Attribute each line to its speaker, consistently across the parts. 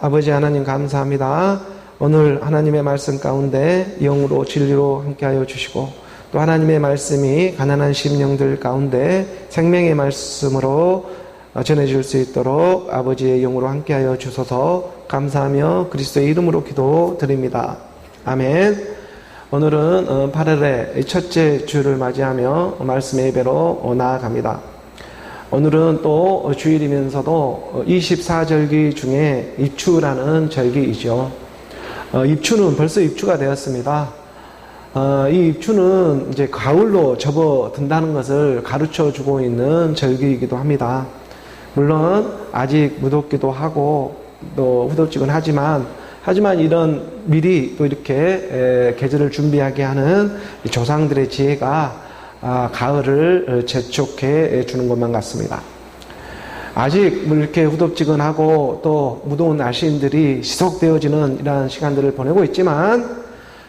Speaker 1: 아버지 하나님 감사합니다. 오늘 하나님의 말씀 가운데 영으로 진리로 함께하여 주시고 또 하나님의 말씀이 가난한 심령들 가운데 생명의 말씀으로 전해질 수 있도록 아버지의 영으로 함께하여 주셔서 감사하며 그리스도의 이름으로 기도드립니다. 아멘. 오늘은 8월의 첫째 주를 맞이하며 말씀의 예배로 나아갑니다. 오늘은 또 주일이면서도 24절기 중에 입추라는 절기이죠. 입추는 벌써 입추가 되었습니다. 이 입추는 이제 가을로 접어든다는 것을 가르쳐 주고 있는 절기이기도 합니다. 물론 아직 무덥기도 하고 또 후덥지근하지만 이런 미리 또 이렇게 계절을 준비하게 하는 조상들의 지혜가 가을을 재촉해 주는 것만 같습니다. 아직 이렇게 후덥지근하고 또 무더운 날씨들이 지속되어지는 이러한 시간들을 보내고 있지만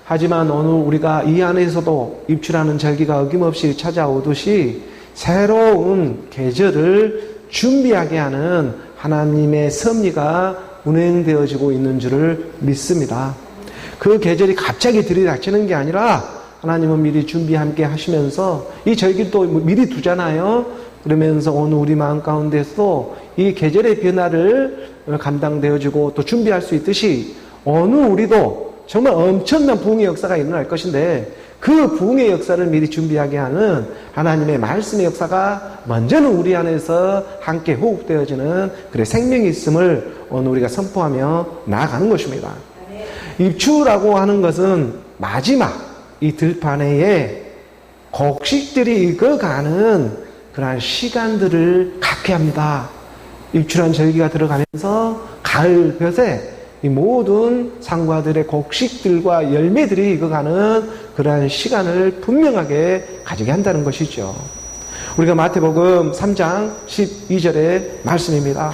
Speaker 1: 하지만 오늘 우리가 이 안에서도 입추라는 절기가 어김없이 찾아오듯이 새로운 계절을 준비하게 하는 하나님의 섭리가 운행되어지고 있는 줄을 믿습니다. 그 계절이 갑자기 들이닥치는 게 아니라 하나님은 미리 준비 함께 하시면서 이 절기를 또 미리 두잖아요. 그러면서 오늘 우리 마음 가운데서 이 계절의 변화를 감당되어지고 또 준비할 수 있듯이 오늘 우리도 정말 엄청난 부흥의 역사가 일어날 것인데 그 부흥의 역사를 미리 준비하게 하는 하나님의 말씀의 역사가 먼저는 우리 안에서 함께 호흡되어지는 그래 생명이 있음을 오늘 우리가 선포하며 나아가는 것입니다. 입추라고 하는 것은 마지막 이 들판에 곡식들이 익어가는 그러한 시간들을 갖게 합니다. 입추란 절기가 들어가면서 가을볕에 이 모든 상과들의 곡식들과 열매들이 익어가는 그러한 시간을 분명하게 가지게 한다는 것이죠. 우리가 마태복음 3장 12절의 말씀입니다.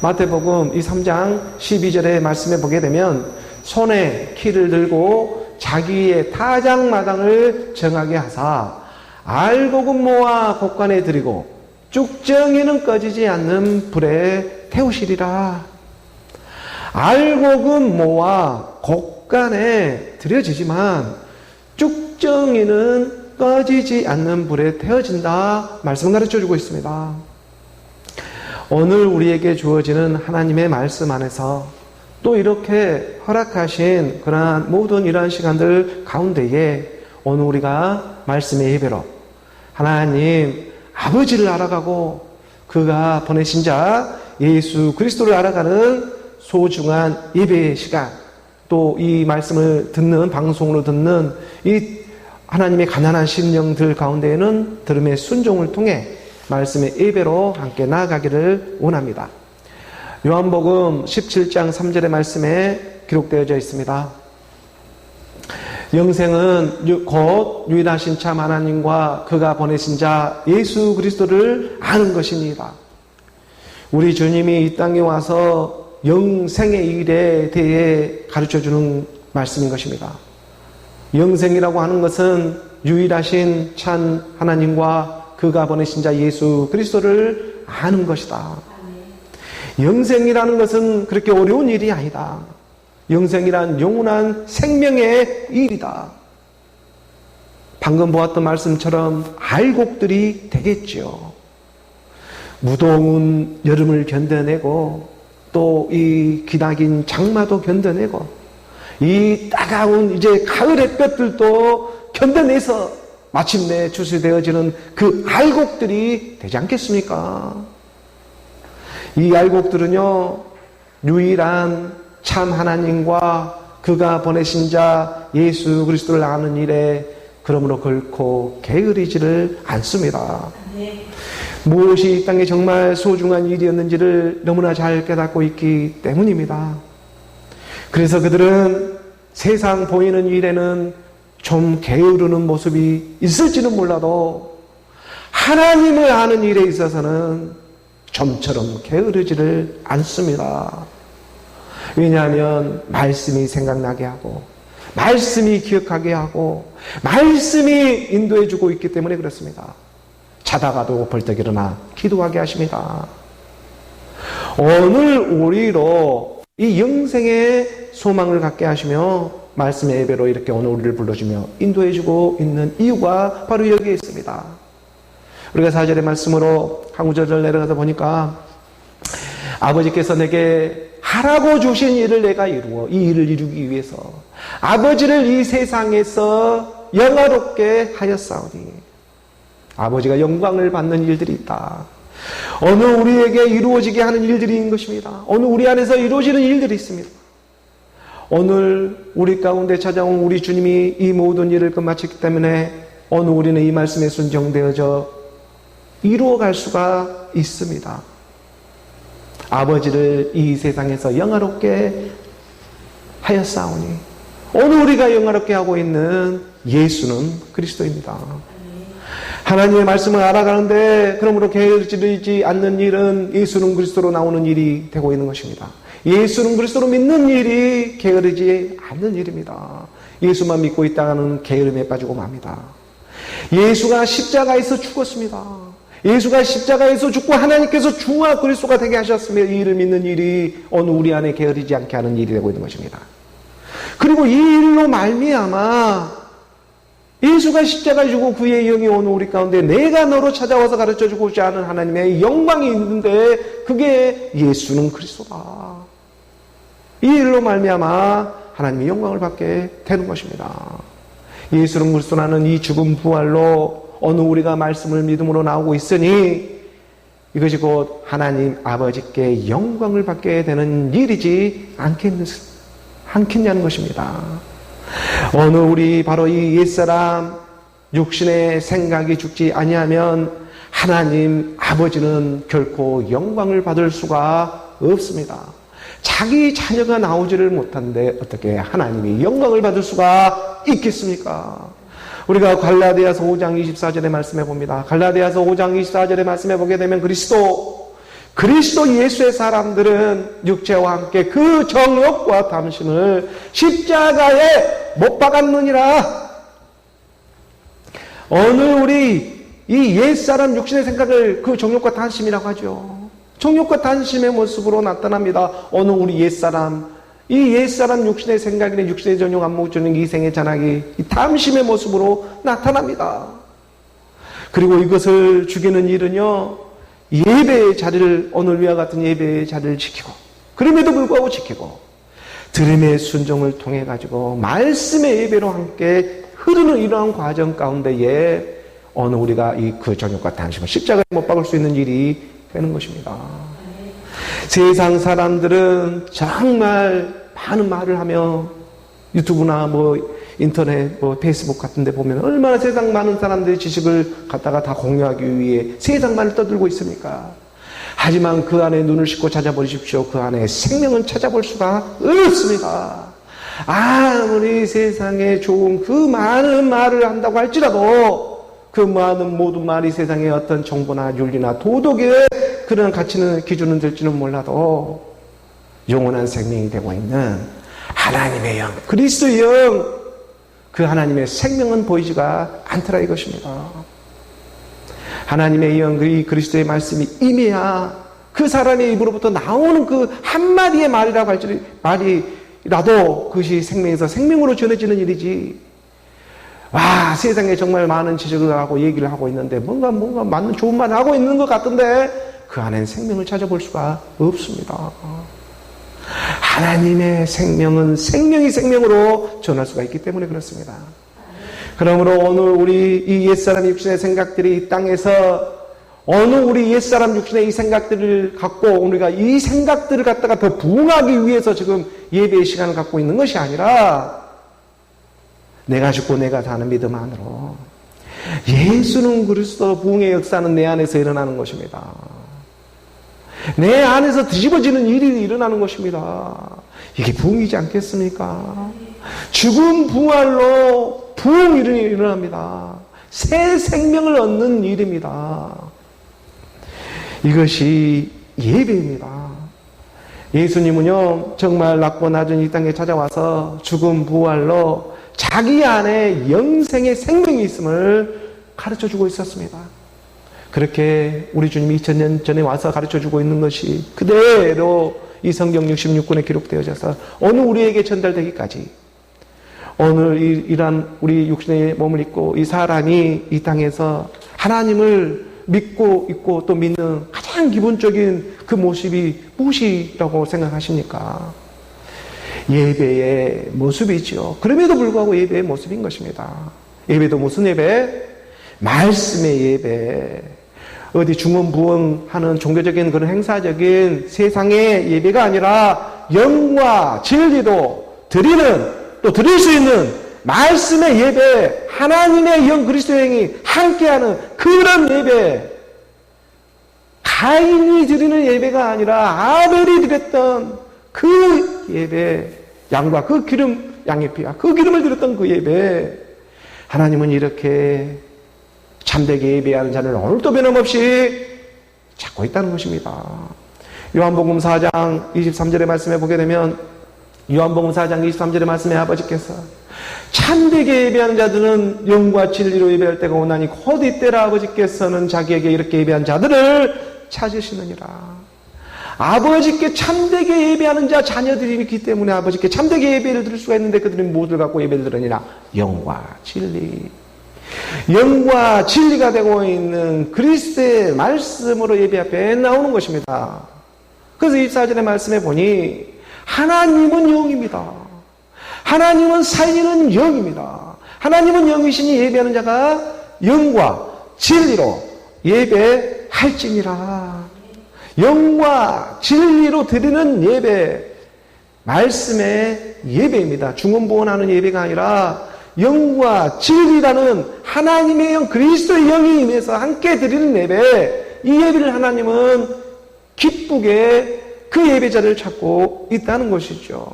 Speaker 1: 마태복음 이 3장 12절의 말씀에 보게 되면 손에 키를 들고 자기의 타작마당을 정하게 하사 알곡은 모아 곡간에 들이고 쭉정이는 꺼지지 않는 불에 태우시리라. 알곡은 모아 곡간에 들여지지만 쭉정이는 꺼지지 않는 불에 태워진다. 말씀 가르쳐주고 있습니다. 오늘 우리에게 주어지는 하나님의 말씀 안에서 또 이렇게 허락하신 그러한 모든 이러한 시간들 가운데에 오늘 우리가 말씀의 예배로 하나님 아버지를 알아가고 그가 보내신 자 예수 그리스도를 알아가는 소중한 예배의 시간, 또 이 말씀을 듣는 방송으로 듣는 이 하나님의 가난한 심령들 가운데에는 들음의 순종을 통해 말씀의 예배로 함께 나아가기를 원합니다. 요한복음 17장 3절의 말씀에 기록되어져 있습니다. 영생은 곧 유일하신 참 하나님과 그가 보내신 자 예수 그리스도를 아는 것입니다. 우리 주님이 이 땅에 와서 영생의 일에 대해 가르쳐주는 말씀인 것입니다. 영생이라고 하는 것은 유일하신 참 하나님과 그가 보내신 자 예수 그리스도를 아는 것이다. 영생이라는 것은 그렇게 어려운 일이 아니다. 영생이란 영원한 생명의 일이다. 방금 보았던 말씀처럼 알곡들이 되겠죠. 무더운 여름을 견뎌내고 또 이 기나긴 장마도 견뎌내고 이 따가운 이제 가을 햇볕들도 견뎌내서 마침내 출시되어지는 그 알곡들이 되지 않겠습니까? 이 알곡들은요 유일한 참 하나님과 그가 보내신 자 예수 그리스도를 아는 일에 그러므로 결코 게으르지를 않습니다. 무엇이 이 땅에 정말 소중한 일이었는지를 너무나 잘 깨닫고 있기 때문입니다. 그래서 그들은 세상 보이는 일에는 좀 게으르는 모습이 있을지는 몰라도 하나님을 아는 일에 있어서는 좀처럼 게으르지를 않습니다. 왜냐하면 말씀이 생각나게 하고 말씀이 기억하게 하고 말씀이 인도해주고 있기 때문에 그렇습니다. 자다가도 벌떡 일어나 기도하게 하십니다. 오늘 우리로 이 영생의 소망을 갖게 하시며 말씀의 예배로 이렇게 오늘 우리를 불러주며 인도해주고 있는 이유가 바로 여기에 있습니다. 우리가 4절의 말씀으로 한 구절 내려가다 보니까 아버지께서 내게 하라고 주신 일을 내가 이루어 이 일을 이루기 위해서 아버지를 이 세상에서 영화롭게 하였사오니 아버지가 영광을 받는 일들이 있다. 어느 우리에게 이루어지게 하는 일들이 있는 것입니다. 어느 우리 안에서 이루어지는 일들이 있습니다. 오늘 우리 가운데 찾아온 우리 주님이 이 모든 일을 끝마쳤기 때문에 오늘 우리는 이 말씀에 순종되어져 이루어갈 수가 있습니다. 아버지를 이 세상에서 영화롭게 하였사오니 오늘 우리가 영화롭게 하고 있는 예수는 그리스도입니다. 하나님의 말씀을 알아가는데 그러므로 게으르지 않는 일은 예수는 그리스도로 나오는 일이 되고 있는 것입니다. 예수는 그리스도로 믿는 일이 게으르지 않는 일입니다. 예수만 믿고 있다가는 게으름에 빠지고 맙니다. 예수가 십자가에서 죽었습니다. 예수가 십자가에서 죽고 하나님께서 주와 그리스도가 되게 하셨으며 이 일을 믿는 일이 어느 우리 안에 게으르지 않게 하는 일이 되고 있는 것입니다. 그리고 이 일로 말미암아 예수가 십자가에 죽고 그의 영이 오늘 우리 가운데 내가 너로 찾아와서 가르쳐주고자 하는 하나님의 영광이 있는데 그게 예수는 그리스도다. 이 일로 말미암아 하나님의 영광을 받게 되는 것입니다. 예수는 그리스도라는 이 죽음 부활로 어느 우리가 말씀을 믿음으로 나오고 있으니 이것이 곧 하나님 아버지께 영광을 받게 되는 일이지 않겠냐는 것입니다. 어느 우리 바로 이 옛사람 육신의 생각이 죽지 아니하면 하나님 아버지는 결코 영광을 받을 수가 없습니다. 자기 자녀가 나오지를 못한데 어떻게 하나님이 영광을 받을 수가 있겠습니까? 우리가 갈라디아서 5장 24절에 말씀해 봅니다. 갈라디아서 5장 24절에 말씀해 보게 되면 그리스도 예수의 사람들은 육체와 함께 그 정욕과 탐심을 십자가에 못 박았느니라. 오늘 우리 이 옛사람 육신의 생각을 그 정욕과 탐심이라고 하죠. 정욕과 탐심의 모습으로 나타납니다. 어느 우리 옛사람, 이 옛사람 육신의 생각이나 육신의 전용, 안목 전용, 이생의 잔악이 이 탐심의 모습으로 나타납니다. 그리고 이것을 죽이는 일은요, 예배의 자리를, 오늘 위와 같은 예배의 자리를 지키고, 그럼에도 불구하고 지키고, 들음의 순종을 통해 가지고 말씀의 예배로 함께 흐르는 이러한 과정 가운데에 어느 우리가 이 그 정욕과 탐심을 십자가에 못 박을 수 있는 일이 되는 것입니다. 세상 사람들은 정말 많은 말을 하며 유튜브나 인터넷, 페이스북 같은 데 보면 얼마나 세상 많은 사람들의 지식을 갖다가 다 공유하기 위해 세상 말을 떠들고 있습니까? 하지만 그 안에 눈을 씻고 찾아보십시오. 그 안에 생명은 찾아볼 수가 없습니다. 아무리 세상에 좋은 그 많은 말을 한다고 할지라도 그 많은 모든 말이 세상의 어떤 정보나 윤리나 도덕의 그런 가치는 기준은 될지는 몰라도 영원한 생명이 되고 있는 하나님의 영, 그리스도의 영, 그 하나님의 생명은 보이지가 않더라 이것입니다. 하나님의 영, 그 그리스도의 말씀이 임해야 그 사람의 입으로부터 나오는 그 한마디의 말이라고 할지 말이라도 그것이 생명에서 생명으로 전해지는 일이지. 와, 세상에 정말 많은 지식을 하고 얘기를 하고 있는데 뭔가 맞는 좋은 말을 하고 있는 것 같은데 그 안엔 생명을 찾아볼 수가 없습니다. 하나님의 생명은 생명이 생명으로 전할 수가 있기 때문에 그렇습니다. 그러므로 오늘 우리 이 옛사람 육신의 생각들이 이 땅에서 어느 우리 옛사람 육신의 이 생각들을 갖고 우리가 이 생각들을 갖다가 더 부응하기 위해서 지금 예배의 시간을 갖고 있는 것이 아니라 내가 죽고 내가 사는 믿음 안으로 예수는 그리스도 부흥의 역사는 내 안에서 일어나는 것입니다. 내 안에서 뒤집어지는 일이 일어나는 것입니다. 이게 부흥이지 않겠습니까? 죽음 부활로 부흥이 일어납니다. 새 생명을 얻는 일입니다. 이것이 예배입니다. 예수님은요 정말 낮고 낮은 이 땅에 찾아와서 죽음 부활로 자기 안에 영생의 생명이 있음을 가르쳐주고 있었습니다. 그렇게 우리 주님이 2000년 전에 와서 가르쳐주고 있는 것이 그대로 이 성경 66권에 기록되어져서 오늘 우리에게 전달되기까지 오늘 이러한 우리 육신의 몸을 입고 이 사람이 이 땅에서 하나님을 믿고 있고 또 믿는 가장 기본적인 그 모습이 무엇이라고 생각하십니까? 예배의 모습이죠. 그럼에도 불구하고 예배의 모습인 것입니다. 예배도 무슨 예배? 말씀의 예배. 어디 중언부언하는 종교적인 그런 행사적인 세상의 예배가 아니라 영과 진리로 드리는 또 드릴 수 있는 말씀의 예배, 하나님의 영 그리스도의 영이 함께하는 그런 예배. 가인이 드리는 예배가 아니라 아벨이 드렸던 그 예배, 양과 그 기름, 양의 피와 그 기름을 드렸던 그 예배. 하나님은 이렇게 참되게 예배하는 자를 오늘도 변함없이 찾고 있다는 것입니다. 요한복음 4장 23절의 말씀에 보게 되면 요한복음 4장 23절의 말씀에 아버지께서 참되게 예배하는 자들은 영과 진리로 예배할 때가 오나니 곧 이때라 아버지께서는 자기에게 이렇게 예배한 자들을 찾으시느니라. 아버지께 참되게 예배하는 자 자녀들이 있기 때문에 아버지께 참되게 예배를 드릴 수가 있는데 그들은 무엇을 갖고 예배를 드리느냐? 영과 진리. 영과 진리가 되고 있는 그리스도의 말씀으로 예배 앞에 나오는 것입니다. 그래서 24절의 말씀에 보니 하나님은 영입니다. 하나님은 살리는 영입니다. 하나님은 영이시니 예배하는 자가 영과 진리로 예배할지니라. 영과 진리로 드리는 예배, 말씀의 예배입니다. 중언부언하는 예배가 아니라 영과 진리라는 하나님의 영, 그리스도의 영이 임해서 함께 드리는 예배, 이 예배를 하나님은 기쁘게 그 예배자를 찾고 있다는 것이죠.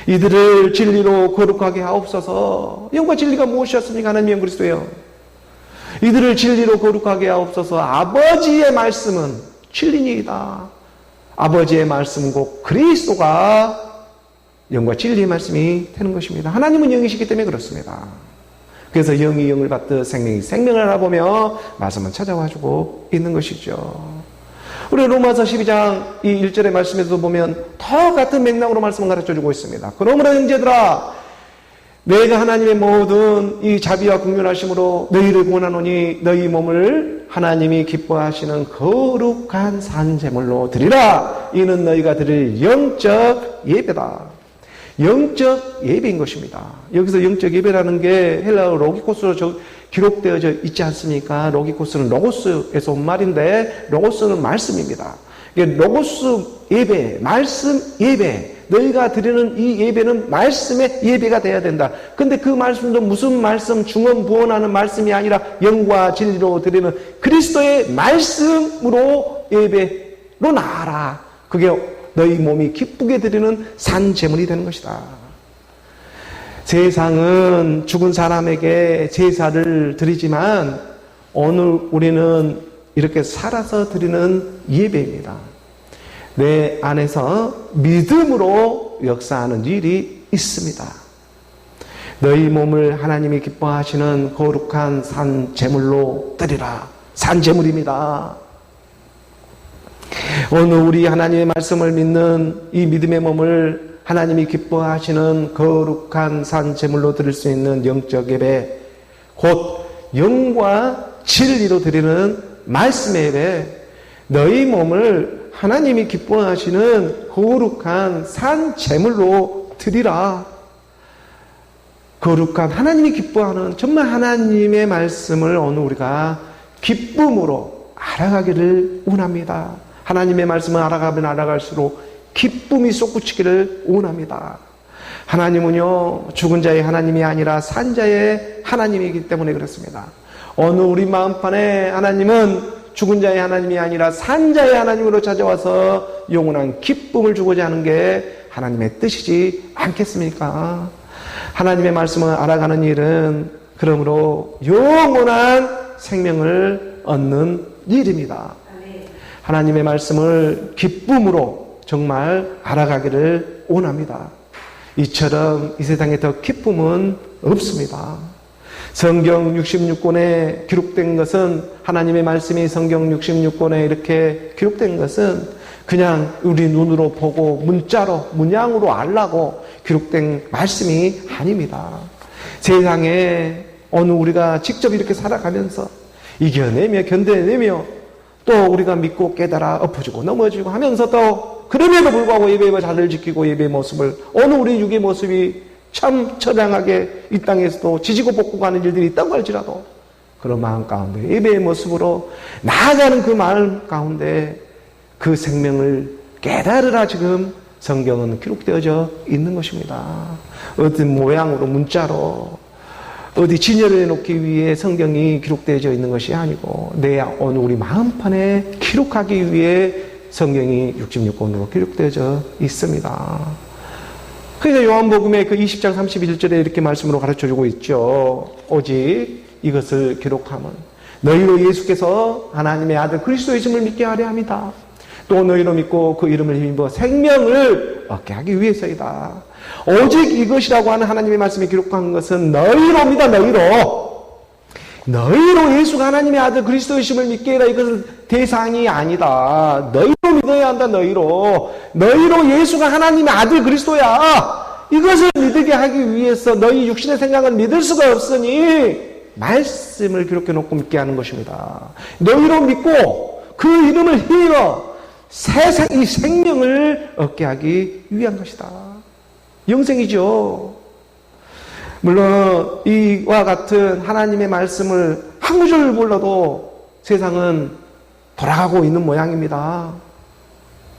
Speaker 1: 이들을 진리로 거룩하게 하옵소서. 영과 진리가 무엇이었습니까? 하나님의 영 그리스도의 영. 이들을 진리로 거룩하게 하옵소서. 아버지의 말씀은 진리니이다. 아버지의 말씀 곧 그리스도가 영과 진리의 말씀이 되는 것입니다. 하나님은 영이시기 때문에 그렇습니다. 그래서 영이 영을 받듯 생명이 생명을 알아보며 말씀은 찾아와주고 있는 것이죠. 우리 로마서 12장 이 1절의 말씀에도 보면 더 같은 맥락으로 말씀을 가르쳐주고 있습니다. 그러므로 형제들아 내가 하나님의 모든 이 자비와 긍휼하심으로 너희를 구원하노니 너희 몸을 하나님이 기뻐하시는 거룩한 산제물로 드리라. 이는 너희가 드릴 영적 예배다. 영적 예배인 것입니다. 여기서 영적 예배라는 게 헬라어 로기코스로 기록되어져 있지 않습니까? 로기코스는 로고스에서 온 말인데 로고스는 말씀입니다. 로고스 예배, 말씀 예배, 너희가 드리는 이 예배는 말씀의 예배가 돼야 된다. 근데 그 말씀도 무슨 말씀, 중언부언하는 말씀이 아니라 영과 진리로 드리는 그리스도의 말씀으로 예배로 나아라. 그게 너희 몸이 기쁘게 드리는 산제물이 되는 것이다. 세상은 죽은 사람에게 제사를 드리지만 오늘 우리는 이렇게 살아서 드리는 예배입니다. 내 안에서 믿음으로 역사하는 일이 있습니다. 너희 몸을 하나님이 기뻐하시는 거룩한 산제물로 드리라. 산제물입니다. 오늘 우리 하나님의 말씀을 믿는 이 믿음의 몸을 하나님이 기뻐하시는 거룩한 산제물로 드릴 수 있는 영적 예배, 곧 영과 진리로 드리는 말씀의 예배, 너희 몸을 하나님이 기뻐하시는 거룩한 산제물로 드리라. 거룩한 하나님이 기뻐하는 정말 하나님의 말씀을 오늘 우리가 기쁨으로 알아가기를 원합니다. 하나님의 말씀을 알아가면 알아갈수록 기쁨이 솟구치기를 원합니다. 하나님은요 죽은 자의 하나님이 아니라 산 자의 하나님이기 때문에 그렇습니다. 오늘 우리 마음판에 하나님은 죽은 자의 하나님이 아니라 산 자의 하나님으로 찾아와서 영원한 기쁨을 주고자 하는 게 하나님의 뜻이지 않겠습니까? 하나님의 말씀을 알아가는 일은 그러므로 영원한 생명을 얻는 일입니다. 하나님의 말씀을 기쁨으로 정말 알아가기를 원합니다. 이처럼 이 세상에 더 기쁨은 없습니다. 성경 66권에 기록된 것은 하나님의 말씀이 성경 66권에 이렇게 기록된 것은 그냥 우리 눈으로 보고 문자로, 문양으로 알라고 기록된 말씀이 아닙니다. 세상에 어느 우리가 직접 이렇게 살아가면서 이겨내며 견뎌내며 또 우리가 믿고 깨달아 엎어지고 넘어지고 하면서도 그럼에도 불구하고 예배의 자리를 지키고 예배의 모습을 어느 우리 육의 모습이 참 처량하게 이 땅에서도 지지고 볶고 가는 일들이 있다고 할지라도 그런 마음 가운데 예배의 모습으로 나아가는 그 마음 가운데 그 생명을 깨달으라 지금 성경은 기록되어져 있는 것입니다. 어떤 모양으로 문자로 어디 진열해 놓기 위해 성경이 기록되어져 있는 것이 아니고 내 어느 우리 마음판에 기록하기 위해 성경이 66권으로 기록되어져 있습니다. 그래서 요한복음의 그 20장 31절에 이렇게 말씀으로 가르쳐주고 있죠. 오직 이것을 기록하면 너희로 예수께서 하나님의 아들 그리스도이심을 믿게 하려 합니다. 또 너희로 믿고 그 이름을 힘입어 생명을 얻게 하기 위해서이다. 오직 이것이라고 하는 하나님의 말씀이 기록한 것은 너희로입니다. 너희로 예수가 하나님의 아들 그리스도이심을 믿게 해라. 이것은 대상이 아니다. 너희로 믿어야 한다. 너희로 예수가 하나님의 아들 그리스도야. 이것을 믿게 하기 위해서 너희 육신의 생각은 믿을 수가 없으니 말씀을 기록해 놓고 믿게 하는 것입니다. 너희로 믿고 그 이름을 힘입어 세상 이 생명을 얻게 하기 위한 것이다. 영생이죠. 물론 이와 같은 하나님의 말씀을 한 구절 몰라도 세상은 돌아가고 있는 모양입니다.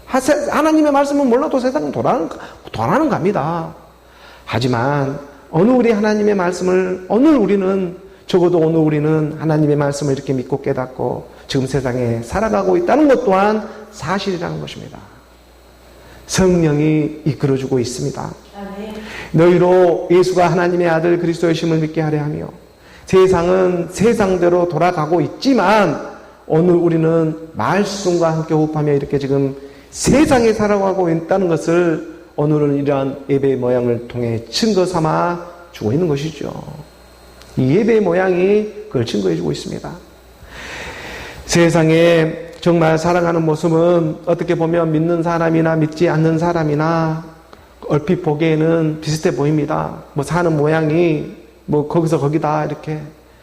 Speaker 1: 하나님의 말씀은 몰라도 세상은 돌아가는 겁니다. 하지만 오늘 우리 하나님의 말씀을 적어도 오늘 우리는 하나님의 말씀을 이렇게 믿고 깨닫고 지금 세상에 살아가고 있다는 것 또한 사실이라는 것입니다. 성령이 이끌어주고 있습니다. 너희로 예수가 하나님의 아들 그리스도의 심을 믿게 하려 하며 세상은 세상대로 돌아가고 있지만 오늘 우리는 말씀과 함께 호흡하며 이렇게 지금 세상에 살아가고 있다는 것을 오늘은 이러한 예배의 모양을 통해 증거 삼아 주고 있는 것이죠. 이 예배의 모양이 그걸 증거해 주고 있습니다. 세상에 정말 살아가는 모습은 어떻게 보면 믿는 사람이나 믿지 않는 사람이나 얼핏 보기에는 비슷해 보입니다. 사는 모양이 거기서 거기다 이렇게.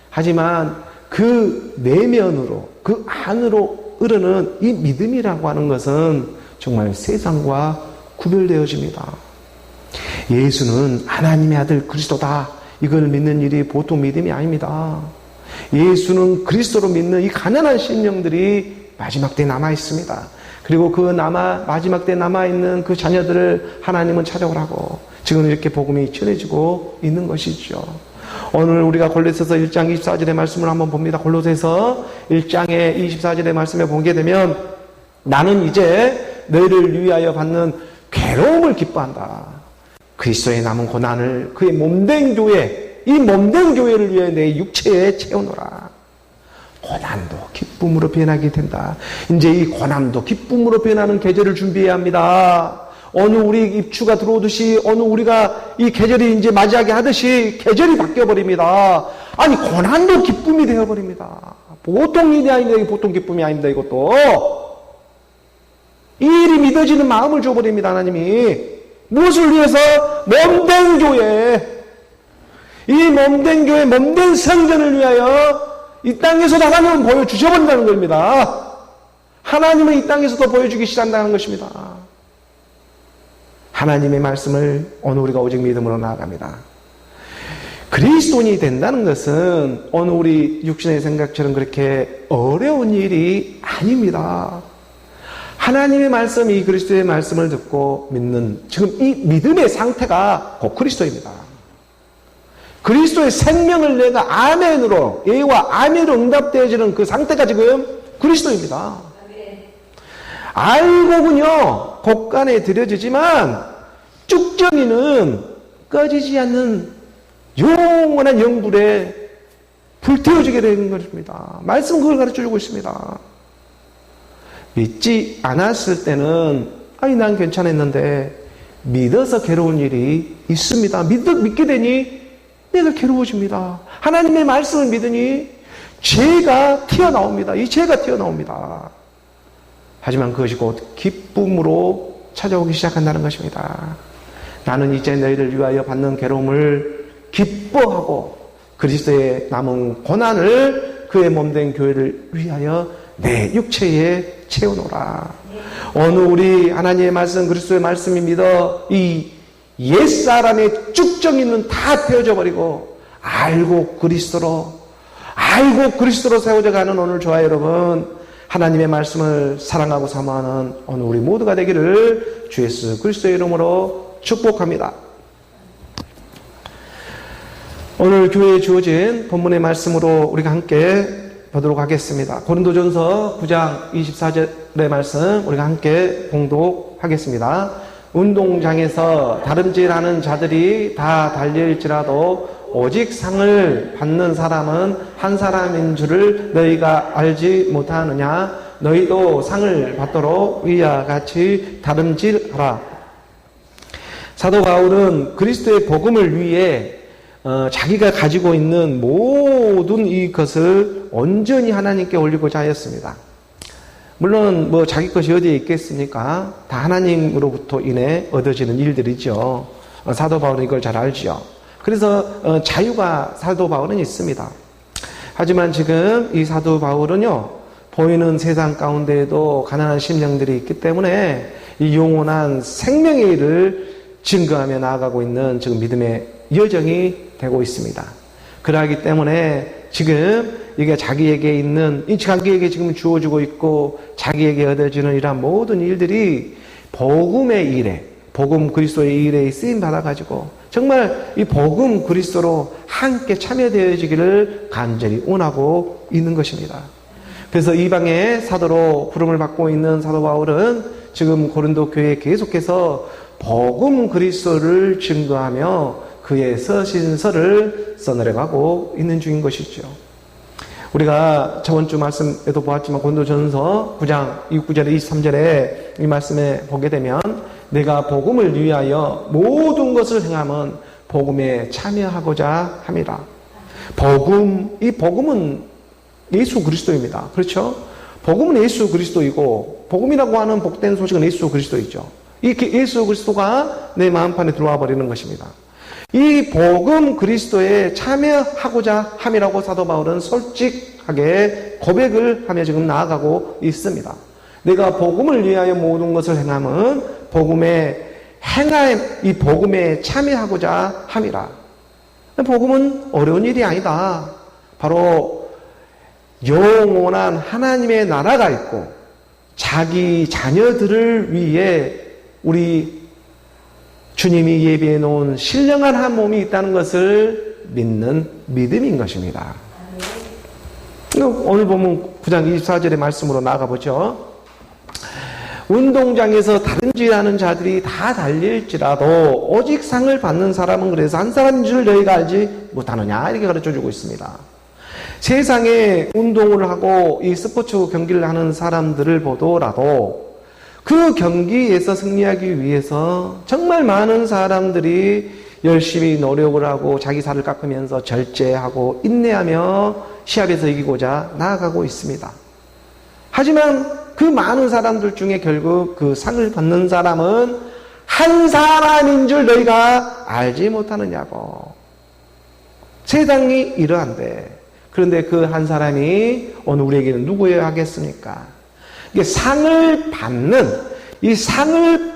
Speaker 1: 하지만 그 내면으로 그 안으로 흐르는 이 믿음이라고 하는 것은 정말 세상과 구별되어집니다. 예수는 하나님의 아들 그리스도다. 이걸 믿는 일이 보통 믿음이 아닙니다. 예수는 그리스도로 믿는 이 가난한 심령들이 마지막 때에 남아 있습니다. 그리고 그 마지막 때에 남아있는 그 자녀들을 하나님은 찾아오라고 지금 이렇게 복음이 전해지고 있는 것이죠. 오늘 우리가 골로새서 1장 24절의 말씀을 한번 봅니다. 골로새서 1장의 24절의 말씀에 보게 되면 나는 이제 너희를 위하여 받는 괴로움을 기뻐한다. 그리스도의 남은 고난을 그의 몸된 교회, 이 몸된 교회를 위해 내 육체에 채우노라. 고난도 기쁨으로 변하게 된다. 이제 이 고난도 기쁨으로 변하는 계절을 준비해야 합니다. 어느 우리 입추가 들어오듯이 어느 우리가 이 계절이 이제 맞이하게 하듯이 계절이 바뀌어버립니다. 아니 고난도 기쁨이 되어버립니다. 보통 일이 아닙니다. 보통 기쁨이 아닙니다. 이것도 이 일이 믿어지는 마음을 줘버립니다. 하나님이 무엇을 위해서? 몸된 교회, 이 몸된 교회, 몸된 성전을 위하여 이 땅에서도 하나님은 보여주셔버린다는 겁니다. 하나님은 이 땅에서도 보여주기 시작한다는 것입니다. 하나님의 말씀을 오늘 우리가 오직 믿음으로 나아갑니다. 그리스도인이 된다는 것은 오늘 우리 육신의 생각처럼 그렇게 어려운 일이 아닙니다. 하나님의 말씀, 이 그리스도의 말씀을 듣고 믿는 지금 이 믿음의 상태가 곧 그리스도입니다. 그리스도의 생명을 내가 아멘으로, 예와 아멘으로 응답되어지는 그 상태가 지금 그리스도입니다. 알고군요, 곳간에 들여지지만 쭉정이는 꺼지지 않는 영원한 영불에 불태워지게 되는 것입니다. 말씀은 그걸 가르쳐주고 있습니다. 믿지 않았을 때는 난 괜찮았는데 믿어서 괴로운 일이 있습니다. 믿게 되니 내가 괴로워집니다. 하나님의 말씀을 믿으니 죄가 튀어나옵니다. 이 죄가 튀어나옵니다. 하지만 그것이 곧 기쁨 기쁨으로 찾아오기 시작한다는 것입니다. 나는 이제 너희를 위하여 받는 괴로움을 기뻐하고 그리스도의 남은 고난을 그의 몸된 교회를 위하여 내 육체에 채우노라. 어느 우리 하나님의 말씀, 그리스도의 말씀이 믿어 이 옛사람의 쭉정이는 다 태워져 버리고 알고 그리스도로 세워져 가는 오늘 저와 여러분, 하나님의 말씀을 사랑하고 사모하는 오늘 우리 모두가 되기를 주 예수 그리스도의 이름으로 축복합니다. 오늘 교회에 주어진 본문의 말씀으로 우리가 함께 보도록 하겠습니다. 고린도전서 9장 24절의 말씀 우리가 함께 봉독하겠습니다. 운동장에서 다름질하는 자들이 다 달릴지라도 오직 상을 받는 사람은 한 사람인 줄을 너희가 알지 못하느냐. 너희도 상을 받도록 위와 같이 다름질하라. 사도 바울은 그리스도의 복음을 위해 자기가 가지고 있는 모든 이것을 온전히 하나님께 올리고자 하였습니다. 물론 자기 것이 어디에 있겠습니까? 다 하나님으로부터 인해 얻어지는 일들이죠. 사도 바울은 이걸 잘 알죠. 그래서 자유가 사도 바울은 있습니다. 하지만 지금 이 사도 바울은요, 보이는 세상 가운데에도 가난한 심령들이 있기 때문에 이 영원한 생명의 일을 증거하며 나아가고 있는 지금 믿음의 여정이 되고 있습니다. 그러하기 때문에 지금 이게 자기에게 지금 주어지고 있고 자기에게 얻어지는 이러한 모든 일들이 복음의 일에, 복음 그리스도의 일에 쓰임 받아가지고 정말 이 복음 그리스도로 함께 참여되어지기를 간절히 원하고 있는 것입니다. 그래서 이방의 사도로 부름을 받고 있는 사도 바울은 지금 고린도 교회에 계속해서 복음 그리스도를 증거하며 그의 서신서를 써내려가고 있는 중인 것이죠. 우리가 저번 주 말씀에도 보았지만 고린도전서 9장 9절에 23절에 이 말씀에 보게 되면 내가 복음을 위하여 모든 것을 행함은 복음에 참여하고자 함이라. 이 복음은 예수 그리스도입니다. 그렇죠? 복음은 예수 그리스도이고 복음이라고 하는 복된 소식은 예수 그리스도이죠. 이 예수 그리스도가 내 마음판에 들어와 버리는 것입니다. 이 복음 그리스도에 참여하고자 함이라고 사도 바울은 솔직하게 고백을 하며 지금 나아가고 있습니다. 내가 복음을 위하여 모든 것을 행함은 이 복음에 참여하고자 함이라. 복음은 어려운 일이 아니다. 바로 영원한 하나님의 나라가 있고 자기 자녀들을 위해 우리 주님이 예비해 놓은 신령한 한 몸이 있다는 것을 믿는 믿음인 것입니다. 오늘 보면 9장 24절의 말씀으로 나가보죠. 운동장에서 다름질하는 자들이 다 달릴지라도 오직 상을 받는 사람은 그래서 한 사람인 줄 너희가 알지 못하느냐, 이렇게 가르쳐주고 있습니다. 세상에 운동을 하고 이 스포츠 경기를 하는 사람들을 보더라도 그 경기에서 승리하기 위해서 정말 많은 사람들이 열심히 노력을 하고 자기 살을 깎으면서 절제하고 인내하며 시합에서 이기고자 나아가고 있습니다. 하지만 그 많은 사람들 중에 결국 그 상을 받는 사람은 한 사람인 줄 너희가 알지 못하느냐고. 세상이 이러한데, 그런데 그 한 사람이 오늘 우리에게는 누구여야 하겠습니까? 이게 상을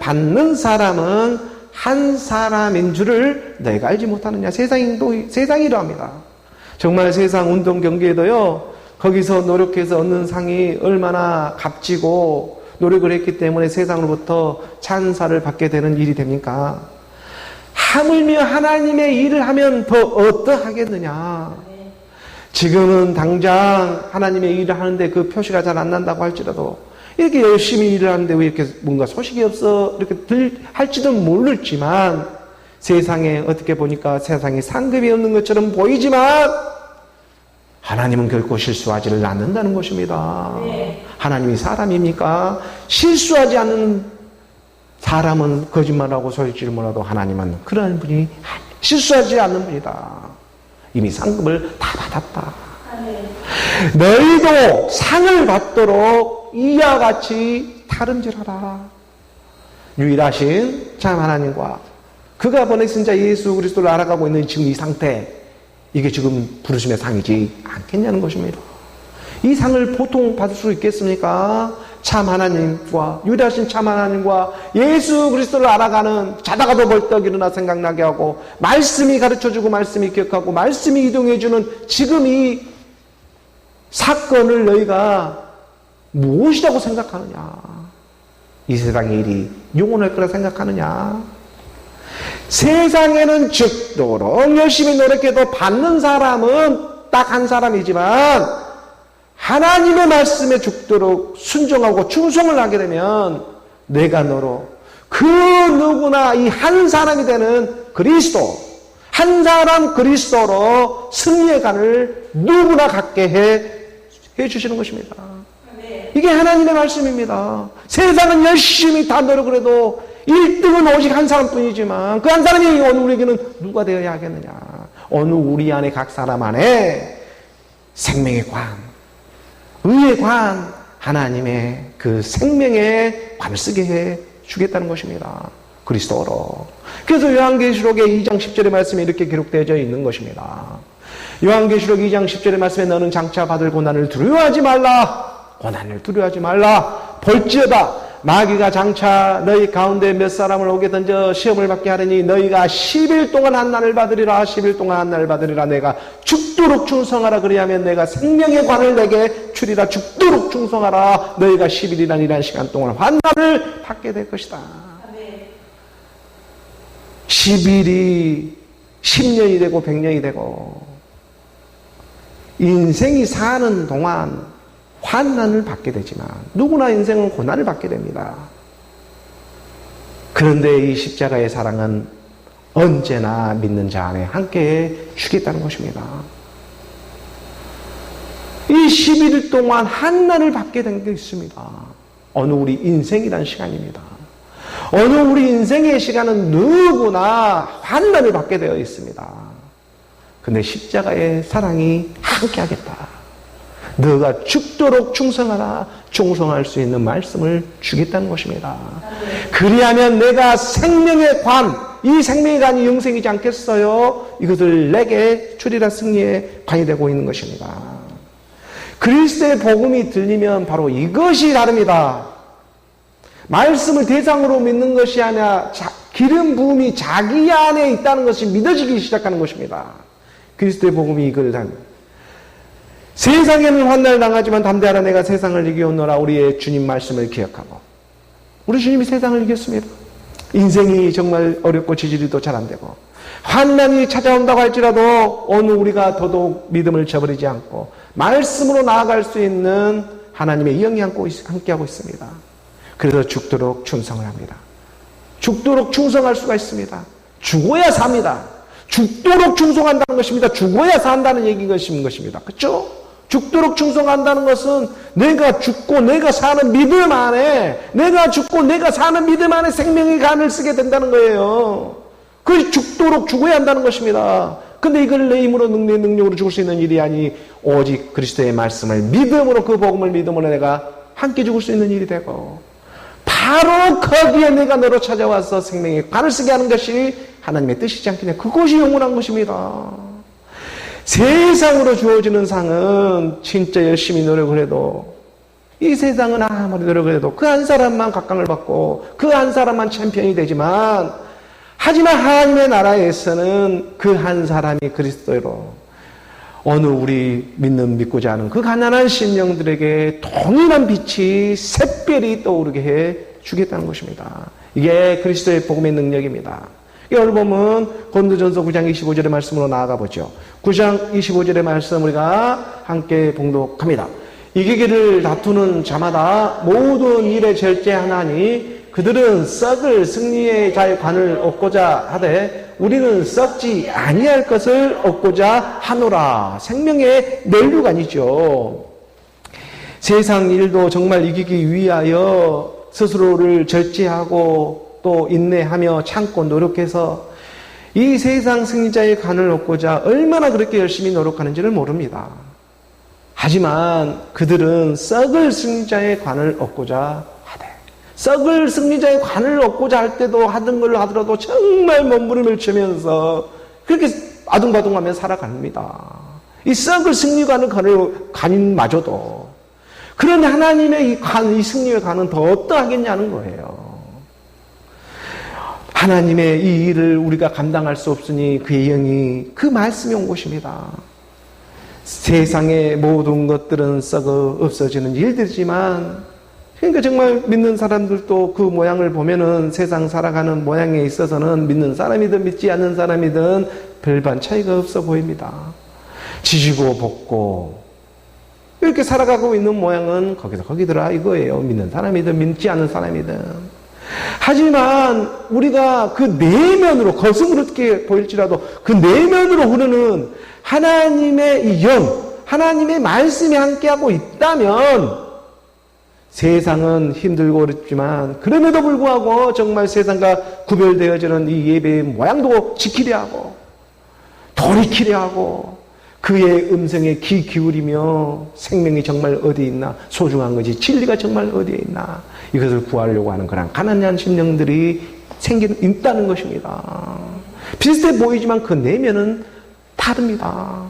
Speaker 1: 받는 사람은 한 사람인 줄을 너희가 알지 못하느냐. 세상이 이러합니다. 정말 세상 운동 경기에도요, 거기서 노력해서 얻는 상이 얼마나 값지고 노력을 했기 때문에 세상으로부터 찬사를 받게 되는 일이 됩니까? 하물며 하나님의 일을 하면 더 어떠하겠느냐. 지금은 당장 하나님의 일을 하는데 그 표시가 잘 안 난다고 할지라도 이렇게 열심히 일을 하는데 왜 이렇게 뭔가 소식이 없어 이렇게 할지도 모르지만 세상에 어떻게 보니까 세상에 상급이 없는 것처럼 보이지만 하나님은 결코 실수하지를 않는다는 것입니다. 네. 하나님이 사람입니까? 실수하지 않는 사람은 거짓말하고 소리지를 몰라도 하나님은 그러한 분이 실수하지 않는 분이다. 이미 상급을 다 받았다. 네. 너희도 상을 받도록 이와 같이 다름질하라. 유일하신 참 하나님과 그가 보내신 자 예수 그리스도를 알아가고 있는 지금 이 상태, 이게 지금 부르심의 상이지 않겠냐는 것입니다. 이 상을 보통 받을 수 있겠습니까? 참 하나님과, 유일하신 참 하나님과 예수 그리스도를 알아가는, 자다가도 벌떡 일어나 생각나게 하고, 말씀이 가르쳐주고 말씀이 기억하고 말씀이 이동해주는 지금 이 사건을 너희가 무엇이라고 생각하느냐? 이 세상의 일이 영원할 거라 생각하느냐? 세상에는 죽도록 열심히 노력해도 받는 사람은 딱 한 사람이지만 하나님의 말씀에 죽도록 순종하고 충성을 하게 되면 내가 너로 그 누구나 이 한 사람이 되는 그리스도, 한 사람 그리스도로 승리의 간을 누구나 갖게 해 주시는 것입니다. 이게 하나님의 말씀입니다. 세상은 열심히 다 노력을 해도 1등은 오직 한 사람뿐이지만 그 한 사람이 어느 우리에게는 누가 되어야 하겠느냐? 어느 우리 안에 각 사람 안에 생명의 관, 의의 관, 하나님의 그 생명의 관을 쓰게 해 주겠다는 것입니다. 그리스도로. 그래서 요한계시록의 2장 10절의 말씀에 이렇게 기록되어져 있는 것입니다. 요한계시록 2장 10절의 말씀에 너는 장차 받을 고난을 두려워하지 말라. 고난을 두려워하지 말라. 볼지어다 마귀가 장차 너희 가운데 몇 사람을 오게 던져 시험을 받게 하려니 너희가 10일 동안 한 날을 받으리라. 10일 동안 한 날을 받으리라. 내가 죽도록 충성하라. 그리하면 내가 생명의 관을 내게 주리라. 죽도록 충성하라. 너희가 10일이라는 시간 동안 환난을 받게 될 것이다. 10일이 10년이 되고 100년이 되고 인생이 사는 동안 환난을 받게 되지만 누구나 인생은 고난을 받게 됩니다. 그런데 이 십자가의 사랑은 언제나 믿는 자 안에 함께 주겠다는 것입니다. 이 11일 동안 환난을 받게 된 게 있습니다. 어느 우리 인생이란 시간입니다. 어느 우리 인생의 시간은 누구나 환난을 받게 되어 있습니다. 근데 십자가의 사랑이 함께 하겠다. 너가 죽도록 충성하라. 충성할 수 있는 말씀을 주겠다는 것입니다. 그리하면 내가 생명의 관, 이 생명의 관이 영생이지 않겠어요? 이것을 내게 주리라. 승리의 관이 되고 있는 것입니다. 그리스도의 복음이 들리면 바로 이것이 다릅니다. 말씀을 대상으로 믿는 것이 아니라 기름 부음이 자기 안에 있다는 것이 믿어지기 시작하는 것입니다. 그리스도의 복음이 이걸 합니다. 세상에는 환난을 당하지만 담대하라. 내가 세상을 이기었노라. 우리의 주님 말씀을 기억하고. 우리 주님이 세상을 이겼습니다. 인생이 정말 어렵고 지지리도 잘 안 되고 환난이 찾아온다고 할지라도 어느 우리가 더더욱 믿음을 저버리지 않고 말씀으로 나아갈 수 있는 하나님의 영이 함께하고 있습니다. 그래서 죽도록 충성을 합니다. 죽도록 충성할 수가 있습니다. 죽어야 삽니다. 죽도록 충성한다는 것입니다. 죽어야 산다는 얘기인 것입니다. 그렇죠? 죽도록 충성한다는 것은 내가 죽고 내가 사는 믿음 안에, 내가 죽고 내가 사는 믿음 안에 생명의 간을 쓰게 된다는 거예요. 그 죽도록 죽어야 한다는 것입니다. 근데 이걸 내 힘으로 내 능력으로 죽을 수 있는 일이 아니 오직 그리스도의 말씀을 믿음으로, 그 복음을 믿음으로 내가 함께 죽을 수 있는 일이 되고 바로 거기에 내가 너로 찾아와서 생명의 관을 쓰게 하는 것이 하나님의 뜻이지 않겠냐. 그것이 영원한 것입니다. 세상으로 주어지는 상은 진짜 열심히 노력을 해도 이 세상은 아무리 노력을 해도 그 한 사람만 각광을 받고 그 한 사람만 챔피언이 되지만, 하지만 하나님의 나라에서는 그 한 사람이 그리스도로 어느 우리 믿고자 하는 그 가난한 심령들에게 동일한 빛이 샛별이 떠오르게 해 주겠다는 것입니다. 이게 그리스도의 복음의 능력입니다. 오늘 보면 고린도전서 9장 25절의 말씀으로 나아가 보죠. 9장 25절의 말씀 우리가 함께 봉독합니다. 이기기를 다투는 자마다 모든 일에 절제하나니 그들은 썩을 승리의 자의 관을 얻고자 하되 우리는 썩지 아니할 것을 얻고자 하노라. 생명의 멸류관이죠. 세상 일도 정말 이기기 위하여 스스로를 절제하고 또 인내하며 참고 노력해서 이 세상 승리자의 관을 얻고자 얼마나 그렇게 열심히 노력하는지를 모릅니다. 하지만 그들은 썩을 승리자의 관을 얻고자 하되 썩을 승리자의 관을 얻고자 할 때도 하던 걸로 하더라도 정말 몸부림을 치면서 그렇게 아둥바둥하며 살아갑니다. 이 썩을 승리관을 관인마저도 그런 하나님의 이 승리의 관은 더 어떠하겠냐는 거예요. 하나님의 이 일을 우리가 감당할 수 없으니 그의 영이 그 말씀이 온 것입니다. 세상의 모든 것들은 썩어 없어지는 일들이지만 그러니까 정말 믿는 사람들도 그 모양을 보면은 세상 살아가는 모양에 있어서는 믿는 사람이든 믿지 않는 사람이든 별반 차이가 없어 보입니다. 지지고 볶고 이렇게 살아가고 있는 모양은 거기서 거기더라 이거예요. 믿는 사람이든 믿지 않는 사람이든. 하지만 우리가 그 내면으로 거스름게 보일지라도 그 내면으로 흐르는 하나님의 이 영, 하나님의 말씀이 함께하고 있다면 세상은 힘들고 어렵지만 그럼에도 불구하고 정말 세상과 구별되어지는 이 예배의 모양도 지키려 하고 돌이키려 하고 그의 음성에 귀 기울이며 생명이 정말 어디에 있나 소중한 것이 진리가 정말 어디에 있나 이것을 구하려고 하는 그런 가난한 심령들이 있다는 것입니다. 비슷해 보이지만 그 내면은 다릅니다.